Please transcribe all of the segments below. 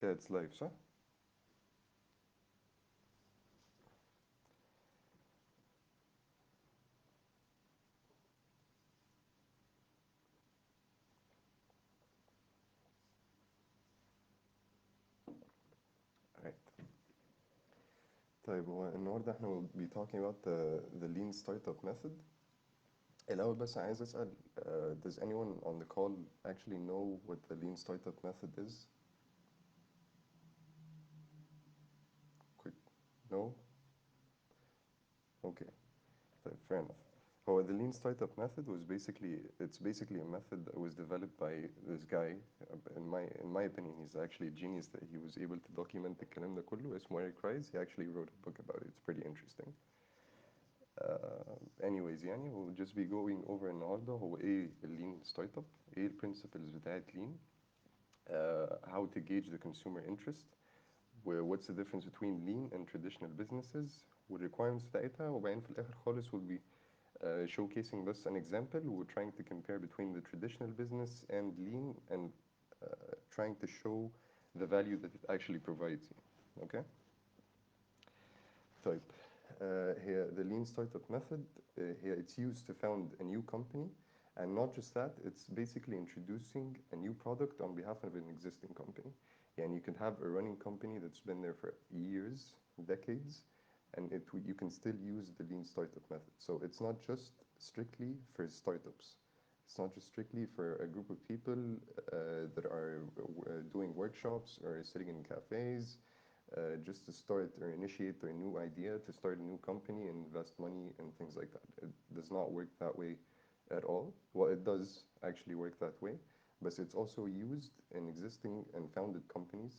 Yeah, it's live, صح? Right. طيب هو النهارده احنا will be talking about the lean startup method. الأول بس عايز أسأل does anyone on the call actually know what the lean startup method is? Quick. No? Okay. طيب fair enough. هو the lean startup method was basically a method that was developed by this guy. In my opinion he's actually a genius that he was able to document الكلام ده كله. اسمه Eric Ries. He actually wrote a book about it. It's pretty interesting. anyways يعني we'll just be going over النهارده هو ايه اللين ستارت اب، ايه البرنسبلز بتاعت لين، how to gauge the consumer interest what's the difference between lean and traditional businesses والrequirements بتاعتها، وبعدين في الاخر خالص we'll be showcasing بس an example. We're trying to compare between the traditional business and lean and trying to show the value that it actually provides. Okay. طيب here the lean startup method here it's used to found a new company, and not just that, it's basically introducing a new product on behalf of an existing company. And you can have a running company that's been there for years, decades, and you can still use the lean startup method. So it's not just strictly for startups. It's not just strictly for a group of people that are doing workshops or sitting in cafes just to start or initiate their new idea, to start a new company, invest money and things like that. It does not work that way at all. Well, it does actually work that way, but it's also used in existing and founded companies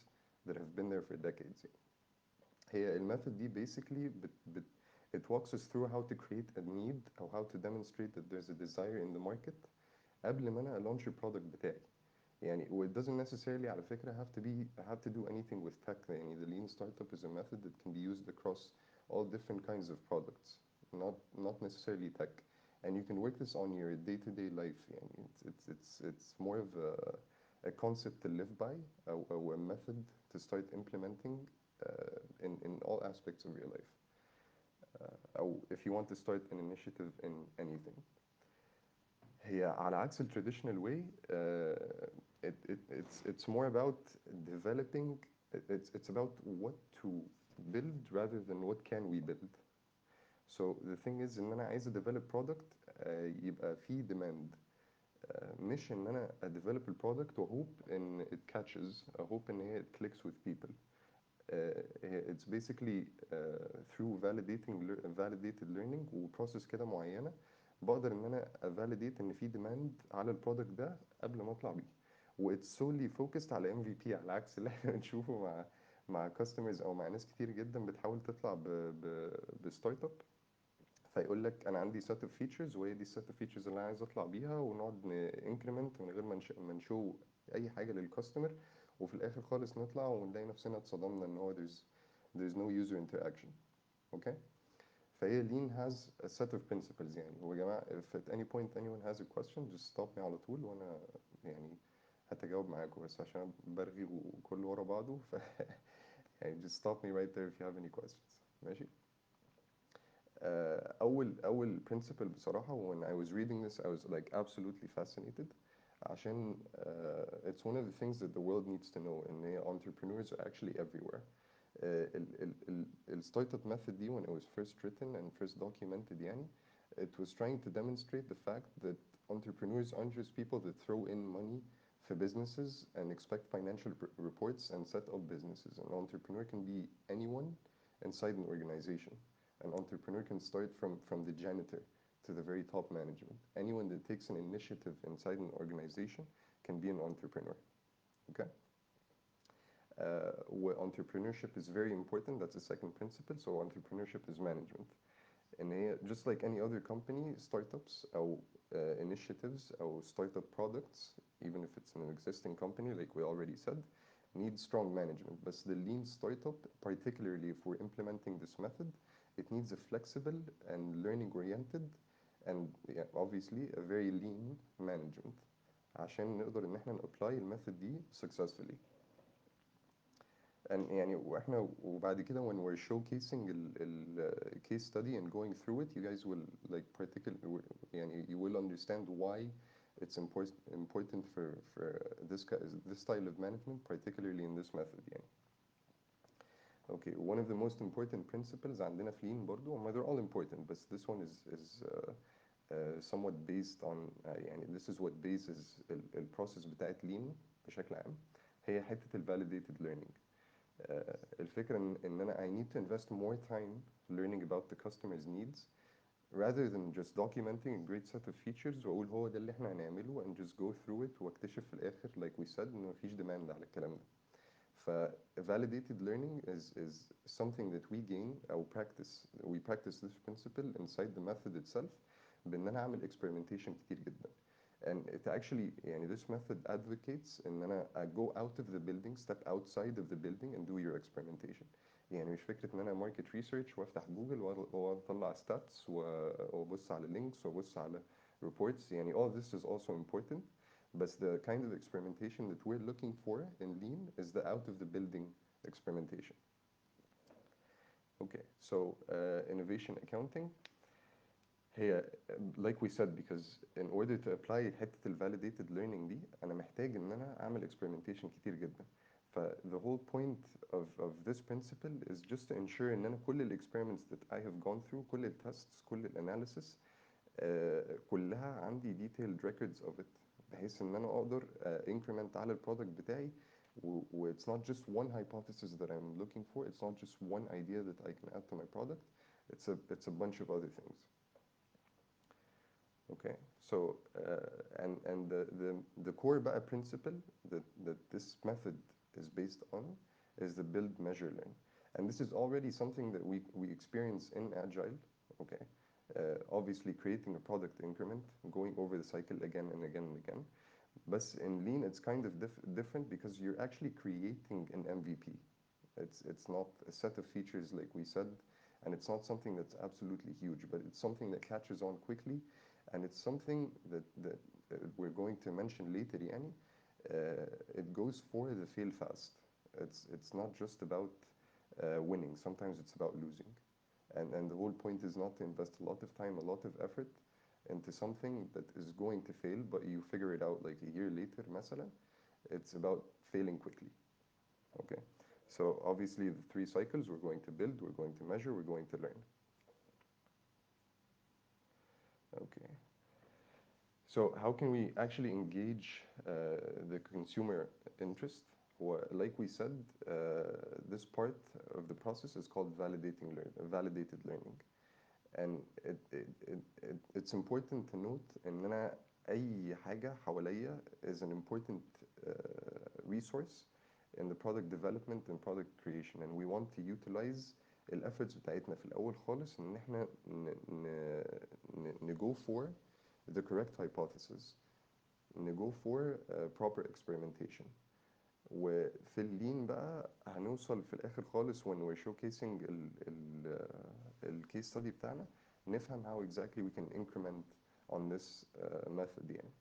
that have been there for decades. هي المethod دي basically it walks us through how to create a need or how to demonstrate that there's a desire in the market قبل ما انا launch البرودكت بتاعي. يعني it doesn't necessarily على فكرة have to do anything with tech. يعني the lean startup is a method that can be used across all different kinds of products, not necessarily tech, and you can work this on your day-to-day life. يعني it's more of a concept to live by, a method to start implementing in all aspects of your life. أو if you want to start an initiative in anything. هي على عكس ال traditional way it's more about developing. It's about what to build rather than what can we build. So the thing is إن أنا عايز develop product يبقى فيه demand. مش إن أنا develop البرودكت وهوب إن it catches، hope إن هي it clicks with people. It's basically through validated learning وبروسيس كده معينة بقدر ان انا validate ان في demand على البرودكت ده قبل ما اطلع بيه. و it's solely focused على MVP، على عكس اللي احنا بنشوفه مع customers او مع ناس كتير جدا بتحاول تطلع بستارت اب، فيقول لك انا عندي set of features وهي دي set of features اللي انا عايز اطلع بيها، ونقعد increment من غير ما نشو اي حاجه للكاستمر، وفي الاخر خالص نطلع ونلاقي نفسنا اتصدمنا ان هو there's no user interaction. Okay. فهي lean has a set of principles. يعني هو يا جماعة if at any point anyone has a question just stop me على طول وأنا يعني هتجاوب معاكم، بس عشان برغي وكله ورا بعضه يعني just stop me right there if you have any questions. ماشي. أول principle بصراحة when I was reading this I was like absolutely fascinated عشان it's one of the things that the world needs to know إن هي entrepreneurs are actually everywhere. الستارت اب method دي when it was first written and first documented يعني it was trying to demonstrate the fact that entrepreneurs aren't just people that throw in money for businesses and expect financial reports and set up businesses. An entrepreneur can be anyone inside an organization. An entrepreneur can start from the janitor to the very top management. Anyone that takes an initiative inside an organization can be an entrepreneur. Okay. Where entrepreneurship is very important. That's the second principle. So entrepreneurship is management. And just like any other company, startups or initiatives or startup products, even if it's an existing company, like we already said, need strong management. But the lean startup, particularly if we're implementing this method, it needs a flexible and learning oriented and obviously a very lean management عشان نقدر ان احنا نابلاي الميثود دي successfully. يعني واحنا وبعد كده when we're showcasing ال case study and going through it, you guys will like يعني you will understand why it's important for this style of management, particularly in this method يعني. Okay, one of the most important principles عندنا في lean برضو, they're all important, but this one somewhat based on يعني this is what bases البروسيس بتاعت lean بشكل عام, هي حتة ال validated learning. الفكرة إن أنا I need to invest more time learning about the customer's needs rather than just documenting a great set of features وأقول هو ده اللي إحنا هنعمله and just go through it واكتشف في الآخر like we said إن مفيش demand على الكلام ده. ف validated learning is something that we gain أو we practice this principle inside the method itself بإن أنا أعمل experimentation كتير جدا. And it actually يعني this method advocates إن أنا I go out of the building, step outside of the building and do your experimentation. يعني مش فكرة إن أنا market research وأفتح جوجل وأطلع stats وأبص على links وأبص على reports, يعني all this is also important, but the kind of experimentation that we're looking for in lean is the out of the building experimentation. Okay, so innovation accounting هي like we said, because in order to apply حتة ال validated learning دي أنا محتاج إن أنا أعمل experimentation كتير جدا. ف the whole point of this principle is just to ensure إن أنا كل ال experiments that I have gone through, كل ال tests, كل ال analysis كلها عندي detailed records of it, بحيث إن أنا أقدر increment على ال product بتاعي و it's not just one hypothesis that I'm looking for, it's not just one idea that I can add to my product, it's a bunch of other things. Okay, so and the core بقى principle that this method is based on is the build, measure, learn, and this is already something that we experience in Agile. Okay, obviously creating a product increment, going over the cycle again and again and again. But in Lean, it's kind of different because you're actually creating an MVP. It's not a set of features like we said, and it's not something that's absolutely huge, but it's something that catches on quickly. And it's something that we're going to mention later يعني. It goes for the fail fast. It's not just about winning. Sometimes it's about losing. And the whole point is not to invest a lot of time, a lot of effort into something that is going to fail, but you figure it out like a year later مثلا. It's about failing quickly. Okay. So obviously the 3 cycles, we're going to build, we're going to measure, we're going to learn. Okay. So how can we actually engage the consumer interest? Well, like we said, this part of the process is called validated learning. And it's important to note إن أنا أي حاجة حواليا is an important resource in the product development and product creation, and we want to utilize الefforts بتاعتنا في الأول خالص إن إحنا go for the correct hypothesis, go for proper experimentation. وفي اللين بقى هنوصل في الآخر خالص when we're showcasing ال case study بتاعنا نفهم how exactly we can increment on this method يعني.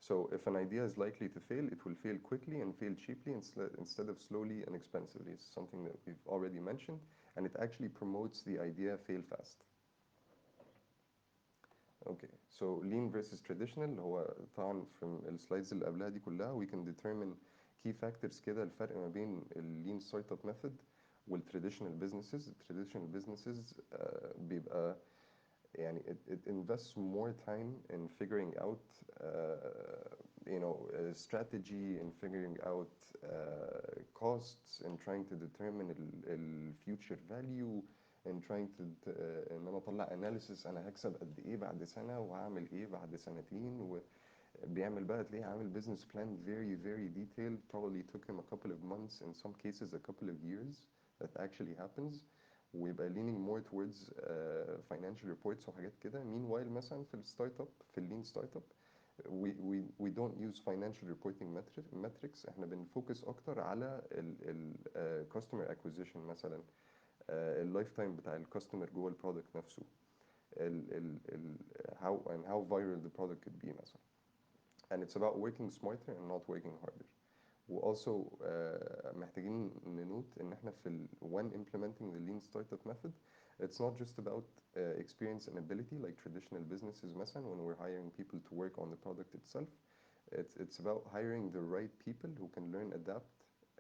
So if an idea is likely to fail, it will fail quickly and fail cheaply instead of slowly and expensively. It's something that we've already mentioned, and it actually promotes the idea fail fast. Okay, so lean versus traditional هو طبعا from السلايدز اللي قبلها دي كلها we can determine key factors كده الفرق ما بين ال lean startup method وال traditional businesses. Traditional businesses بيبقى يعني it invests more time in figuring out strategy, in figuring out costs, in trying to determine the future value, in trying to ان انا اطلع analysis انا هكسب قد ايه بعد سنه وهعمل ايه بعد سنتين, وبيعمل بقى تلاقيه عامل business plan very very detailed, probably took him a couple of months, in some cases a couple of years that actually happens, ويبقى leaning more towards financial reports وحاجات كده. Meanwhile مثلا في الستارت اب, في اللين ستارت اب we don't use financial reporting metrics. احنا بنفوكس اكتر على ال customer acquisition مثلا, اللايف تايم بتاع الكاستمر جوه البرودكت نفسه, how viral the product could be مثلا. And it's about working smarter and not working harder. و also محتاجين احنا when implementing the lean startup method, it's not just about experience and ability like traditional businesses مثلا when we're hiring people to work on the product itself. It's about hiring the right people who can learn, adapt,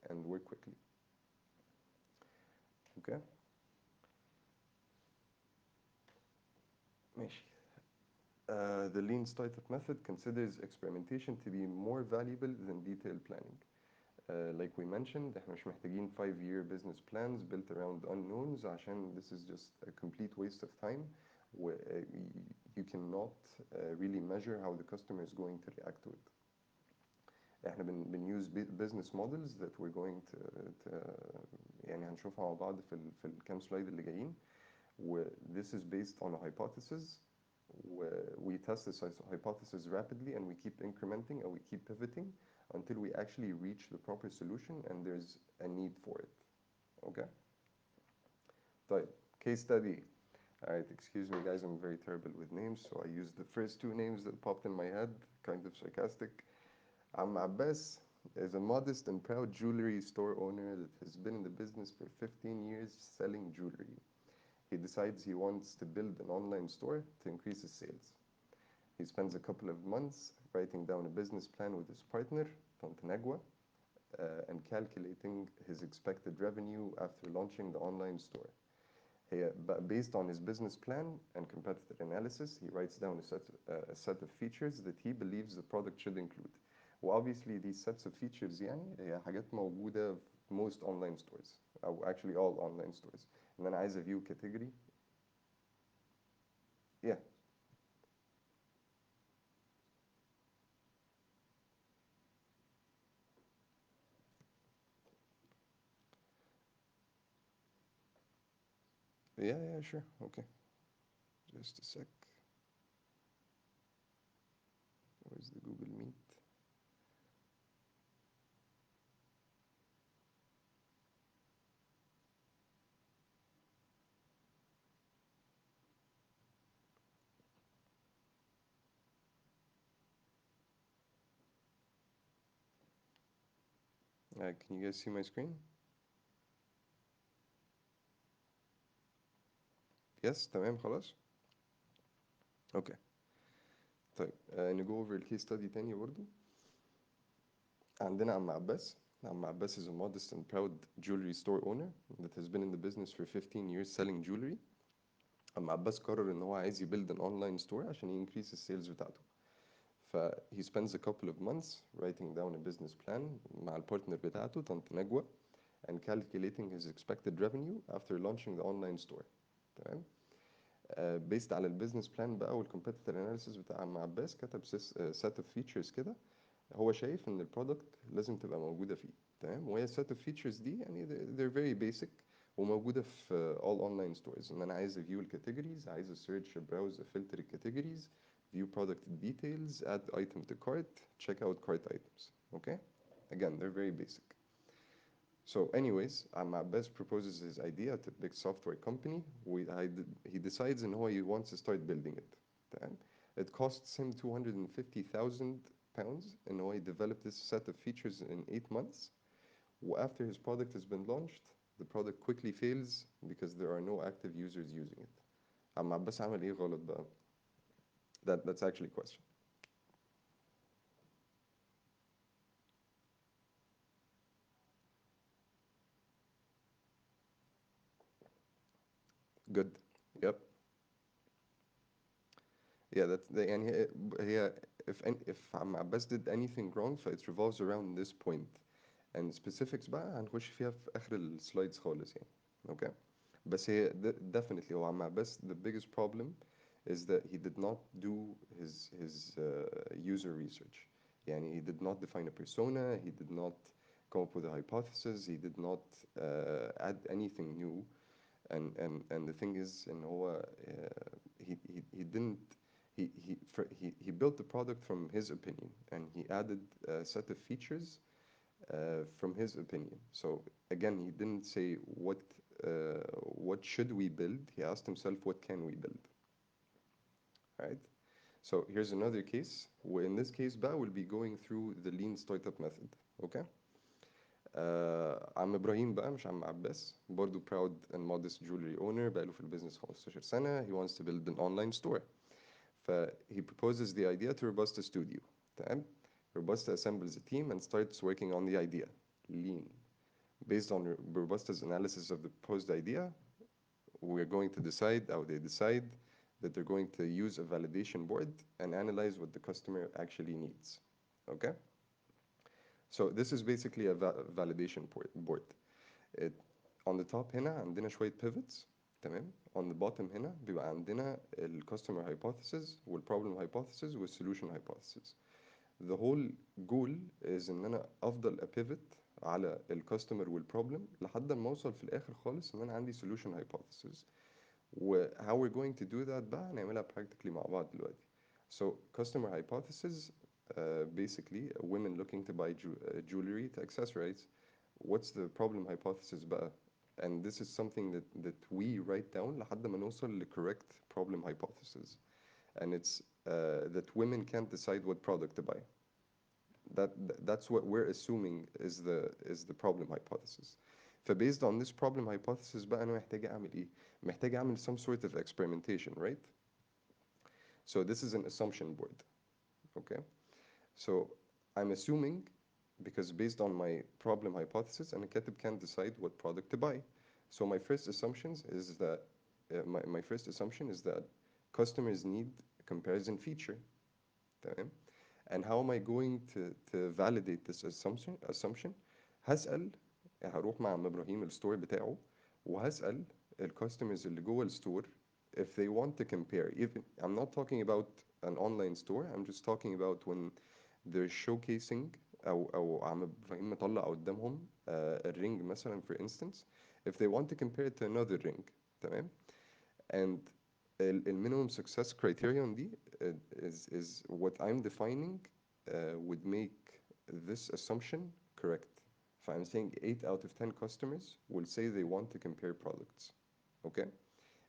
and work quickly. Okay. ماشي. The lean startup method considers experimentation to be more valuable than detailed planning. Like we mentioned, احنا مش محتاجين 5-year business plans built around unknowns عشان this is just a complete waste of time. You cannot really measure how the customer is going to react to it. احنا بنuse business models that we're going to يعني هنشوفها مع بعض في الكام سلايد اللي جايين. This is based on a hypothesis. We test this hypothesis rapidly and we keep incrementing and we keep pivoting until we actually reach the proper solution and there's a need for it. Okay? طيب, case study. Alright, excuse me guys, I'm very terrible with names, so I used the first 2 names that popped in my head, kind of sarcastic. Abbas is a modest and proud jewelry store owner that has been in the business for 15 years selling jewelry. He decides he wants to build an online store to increase his sales. He spends a couple of months writing down a business plan with his partner, Tante Negwa, and calculating his expected revenue after launching the online store. Based on his business plan and competitor analysis, he writes down a set of features that he believes the product should include. Well, obviously these sets of features يعني هي حاجات موجودة في most online stores, أو actually all online stores. And then عايز view category. Yeah. Yeah, sure. Okay. Just a sec. Where's the Google Meet? Can you guys see my screen? Yes, تمام خلاص. Okay. طيب نجو over الكيس ستادي تاني برضو. عندنا عم عباس. عم عباس is a modest and proud jewelry store owner that has been in the business for 15 years selling jewelry. عم عباس قرر ان هو عايز يبيلد an online store عشان increase السيلز بتاعته. he spends a couple of months writing down a business plan مع البارتنر بتاعته طنط نجوى and calculating his expected revenue after launching the online store. تمام. based على البيزنس بلان بقى والكومبيتيتور اناليسيس بتاع عم عباس كتب set of features كده هو شايف ان البرودكت لازم تبقى موجوده فيه. تمام. وهي set of features دي يعني they're very basic وموجوده في all online stores. ان انا عايز view الكاتيجوريز، عايز search browse filter الكاتيجوريز، view product details, add item to cart, check out cart items. Okay. Again, they're very basic. So anyways, Abbas proposes his idea to a big software company. He decides in how he wants to start building it. تمام. It costs him 250,000 pounds in how he developed this set of features in 8 months. After his product has been launched, the product quickly fails because there are no active users using it. Abbas عمل ايه غلط بقى؟ That's actually a question. Good. Yep. Yeah, يعني هي if عم عباس did anything wrong it revolves around this point. And specifics بقى هنخش فيها في آخر السلايدز خالص يعني. Okay. بس هي definitely هو عم عباس the biggest problem is that he did not do his user research. يعني he did not define a persona, he did not come up with a hypothesis, he did not add anything new. And the thing is إن هو he didn't he built the product from his opinion and he added a set of features from his opinion. So again, he didn't say what should we build. He asked himself, what can we build? Right. So here's another case. In this case, we'll be going through the lean startup method. Okay. عم ابراهيم بقى مش عم عباس برضو proud and modest jewelry owner بقاله في البيزنس 15 سنة. He wants to build an online store. ف he proposes the idea to Robusta Studio. تمام. Robusta assembles a team and starts working on the idea. Lean. Based on Robusta's analysis of the proposed idea, we're going to decide, or they decide, that they're going to use a validation board and analyze what the customer actually needs. Okay? So this is basically a validation board. It, on the top هنا عندنا شوية pivots. تمام. On the bottom هنا بيبقى عندنا ال customer hypothesis وال problem hypothesis وال solution hypothesis. The whole goal is ان انا افضل apivot على ال customer وال problem لحد ما اوصل في الاخر خالص ان انا عندي solution hypothesis. و how we're going to do that بقى هنعملها practically مع بعض دلوقتي. So customer hypothesis, basically women looking to buy jewelry to accessorize. What's the problem hypothesis بقى? And this is something that we write down لحد ما نوصل ل correct problem hypothesis. And it's that women can't decide what product to buy. That's what we're assuming is the problem hypothesis. فبased on this problem hypothesis بقى أنا محتاج أعمل إيه؟ محتاج أعمل some sort of experimentation, right? So this is an assumption board, okay? So I'm assuming, because based on my problem hypothesis أنا كاتب can't decide what product to buy. So my first assumptions is that my first assumption is that customers need a comparison feature. تمام. And how am I going to validate this assumption هسأل، هروح مع عم ابراهيم الستور بتاعه وهسأل الكاستمرز اللي جوه الستور if they want to compare. Even I'm not talking about an online store, I'm just talking about when they're showcasing او عم ابراهيم مطلع قدامهم الرينج مثلا for instance, if they want to compare it to another ring. تمام. And minimum success criterion دي is what I'm defining would make this assumption correct. I'm saying 8 out of 10 customers will say they want to compare products. Okay?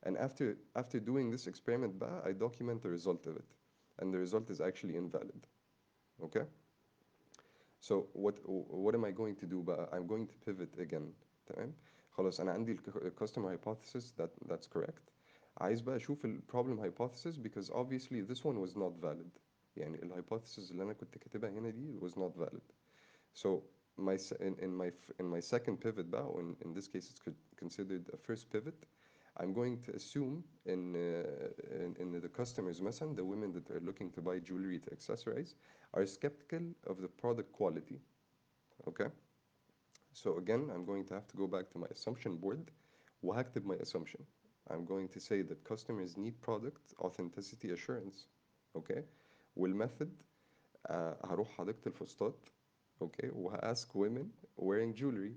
And after doing this experiment بقى, I document the result of it. And the result is actually invalid. Okay? So what am I going to do بقى? I'm going to pivot again. تمام؟ خلاص أنا عندي ال customer hypothesis that's correct. عايز بقى أشوف ال problem hypothesis because obviously this one was not valid. يعني ال hypothesis اللي أنا كنت كاتبها هنا دي was not valid. So in my second pivot بقى, or in this case it's considered a first pivot, I'm going to assume in the customers مثلا, the women that are looking to buy jewelry to accessorize are skeptical of the product quality. Okay? So again, I'm going to have to go back to my assumption board وهكتب my assumption. I'm going to say that customers need product authenticity assurance. Okay? والmethod هروح حديقة الفسطاط. Okay? وهask women wearing jewelry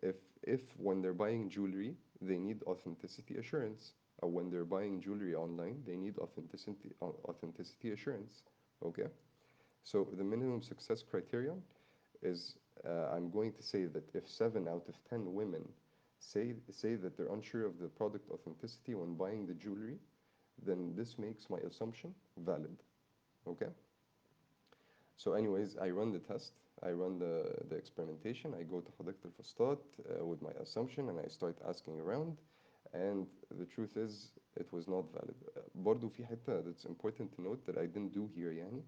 if when they're buying jewelry they need authenticity assurance, or when they're buying jewelry online they need authenticity assurance. Okay? So the minimum success criterion is I'm going to say that if 7 out of 10 women say that they're unsure of the product authenticity when buying the jewelry, then this makes my assumption valid. Okay? So anyways, I run the test, I run the experimentation, I go to حديقة الفسطاط with my assumption and I start asking around, and the truth is it was not valid. برضو في حتة that's important to note that I didn't do here يعني,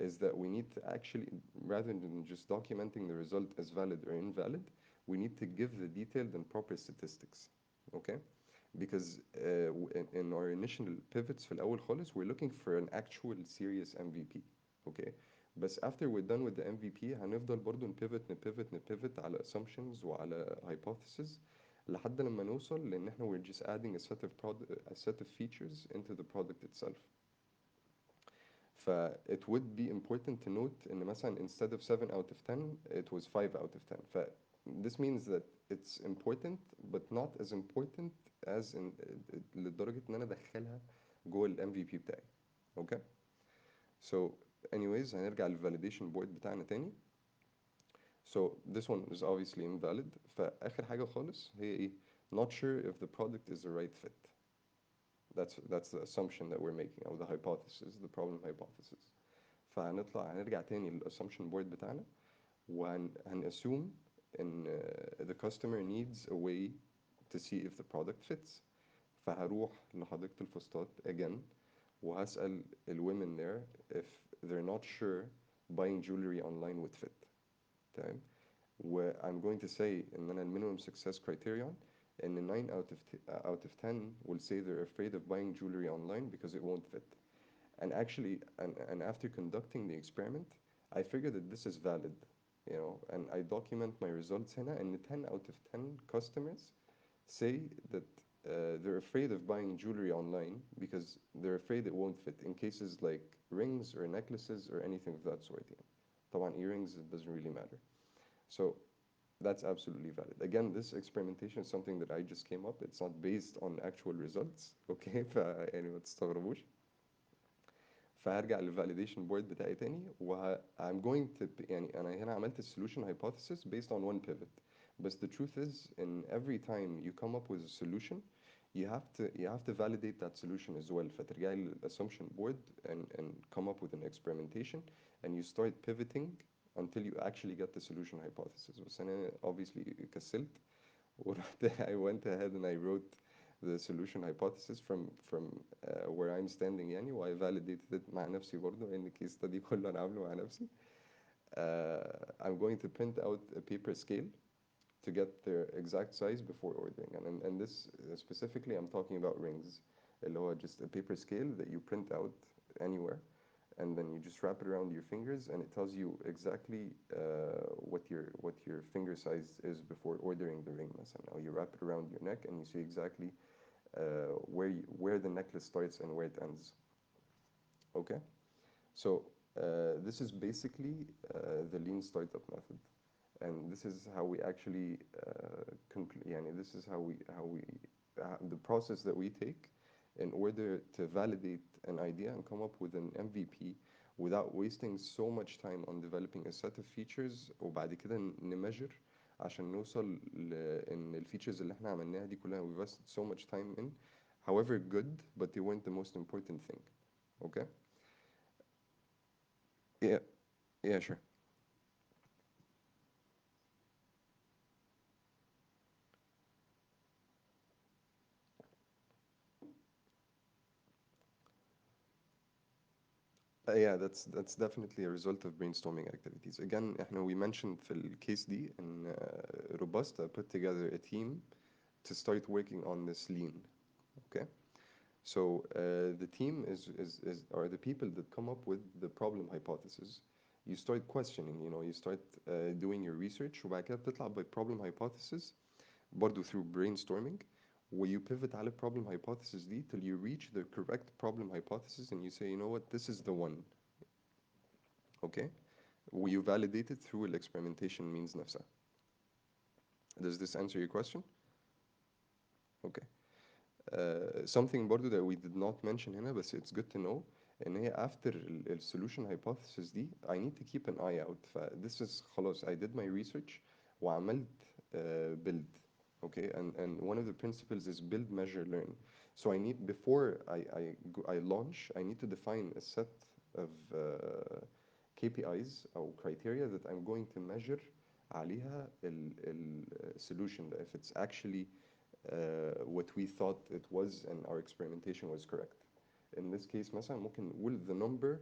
is that we need to actually, rather than just documenting the result as valid or invalid, we need to give the detailed and proper statistics. Okay? Because in our initial pivots في الأول خالص we're looking for an actual serious MVP. Okay? بس after we're done with the MVP هنفضل برضو نبيفت على assumptions وعلى hypothesis لحد لما نوصل لأن احنا we're just adding a set of features into the product itself. ف it would be important to note إن مثلا instead of 7 out of 10 it was 5 out of 10. ف this means that it's important but not as important as in لدرجة إن أنا أدخلها جوه ال MVP بتاعي. Okay? So anyways هنرجع للvalidation board بتاعنا تاني. So this one is obviously invalid. فآخر حاجة خالص هي إيه؟ Not sure if the product is the right fit. That's the assumption that we're making, أو the hypothesis, the problem hypothesis. هنرجع تاني للassumption board بتاعنا وهنassume ان the customer needs a way to see if the product fits. فهروح لحديقة الفسطاط again وهسأل ال women there if they're not sure buying jewelry online would fit. تمام. و I'm going to say ان انا minimum success criterion ان 9 out of 10 will say they're afraid of buying jewelry online because it won't fit. And actually, and after conducting the experiment, I figured that this is valid, you know, and I document my results هنا and 10 out of 10 customers say that they're afraid of buying jewelry online because they're afraid it won't fit in cases like rings or necklaces or anything of that sort. يعني. طبعا earrings, it doesn't really matter. So that's absolutely valid. Again, this experimentation is something that I just came up. It's not based on actual results. Okay, يعني ما تستغربوش. فهرجع للفاليديشن بورد بتاعي تاني I'm going to يعني أنا هنا عملت solution hypothesis based on one pivot. But the truth is, in every time you come up with a solution, you have to validate that solution as well. فترجعي للassumption board and come up with an experimentation and you start pivoting until you actually get the solution hypothesis. بس أنا obviously كسلت ورحت I went ahead and I wrote the solution hypothesis from where I'm standing يعني و I validated it مع نفسي برضه لأن الكيس study كله أنا عامله مع نفسي. I'm going to print out a paper scale to get their exact size before ordering. And this specifically, I'm talking about rings. اللي هو just a paper scale that you print out anywhere and then you just wrap it around your fingers and it tells you exactly what your finger size is before ordering the ring مثلا. Or you wrap it around your neck and you see exactly where the necklace starts and where it ends. Okay? So this is basically the lean startup method. And this is how we actually يعني this is how we the process that we take in order to validate an idea and come up with an MVP without wasting so much time on developing a set of features وبعد كده نmeasure عشان نوصل إن الفيتشرز اللي احنا عملناها دي كلها we invested so much time in, however good, but they weren't the most important thing. Okay? Yeah, yeah, sure. Yeah, that's definitely a result of brainstorming activities. Again, احنا we mentioned في الكيس دي ان Robusta put together a team to start working on this lean. Okay, so the team is are the people that come up with the problem hypothesis. You start questioning, you know, you start doing your research وبعد كده بتطلع by problem hypothesis برضو through brainstorming where you pivot على problem hypothesis دي till you reach the correct problem hypothesis and you say, you know what, this is the one. Okay, you validate it through experimentation means نفسها. Does this answer your question? Okay. Something برضو that we did not mention هنا بس it's good to know ان هي after solution hypothesis دي I need to keep an eye out. This is خلاص I did my research وعملت build. Okay, and one of the principles is build, measure, learn. So I need before I launch I need to define a set of KPIs أو criteria that I'm going to measure عليها ال solution if it's actually what we thought it was and our experimentation was correct. In this case مثلا ممكن نقول the number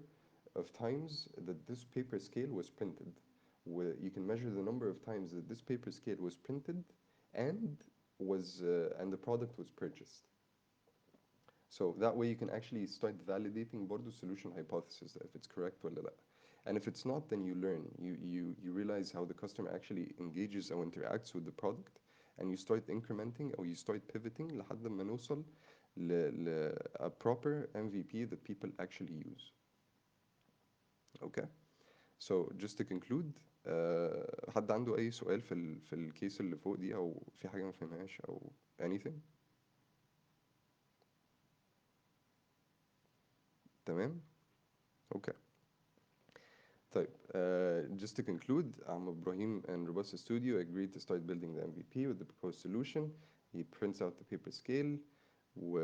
of times that this paper scale was printed. You can measure the number of times that this paper scale was printed and and the product was purchased. So that way you can actually start validating برضو solution hypothesis if it's correct ولا لا. And if it's not, then you learn. You realize how the customer actually engages or interacts with the product and you start incrementing or you start pivoting لحد ما نوصل a proper MVP that people actually use. Okay? So just to conclude, حد عنده أي سؤال في الكيس اللي فوق دي أو في حاجة ما فهمهاش أو anything؟ تمام؟ Okay. طيب, just to conclude, Ibrahim and Robusta Studio agreed to start building the MVP with the proposed solution. He prints out the paper scale و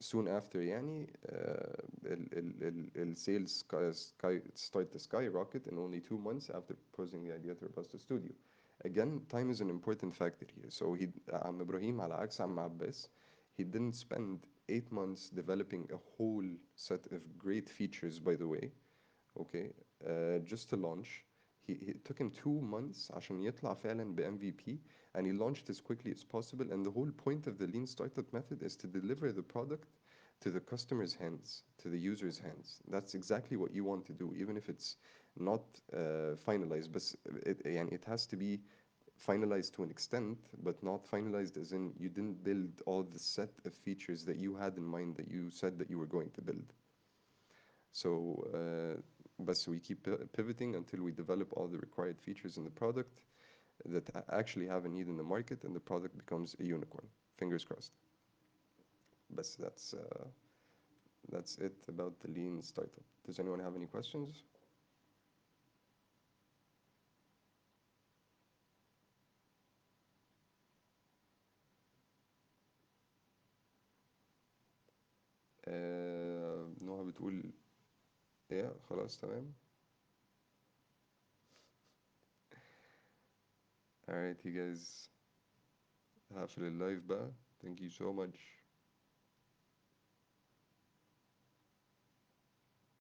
soon after يعني ال sales start to skyrocket in only 2 months after proposing the idea to Robusta Studio. Again, time is an important factor here. So عم إبراهيم على عكس عم عباس, he didn't spend 8 months developing a whole set of great features, by the way, okay, just to launch. It took him 2 months عشان يطلع فعلا ب MVP, and he launched as quickly as possible. And the whole point of the lean startup method is to deliver the product to the customer's hands, to the user's hands. That's exactly what you want to do, even if it's not finalized. But يعني it has to be finalized to an extent, but not finalized as in you didn't build all the set of features that you had in mind that you said that you were going to build. So, but we keep pivoting until we develop all the required features in the product that actually have a need in the market, and the product becomes a unicorn. Fingers crossed. But that's it about the lean startup. Does anyone have any questions? نوها بتقول ايه خلاص تمام. Alright you guys, هقفل اللايف بقى. Thank you so much.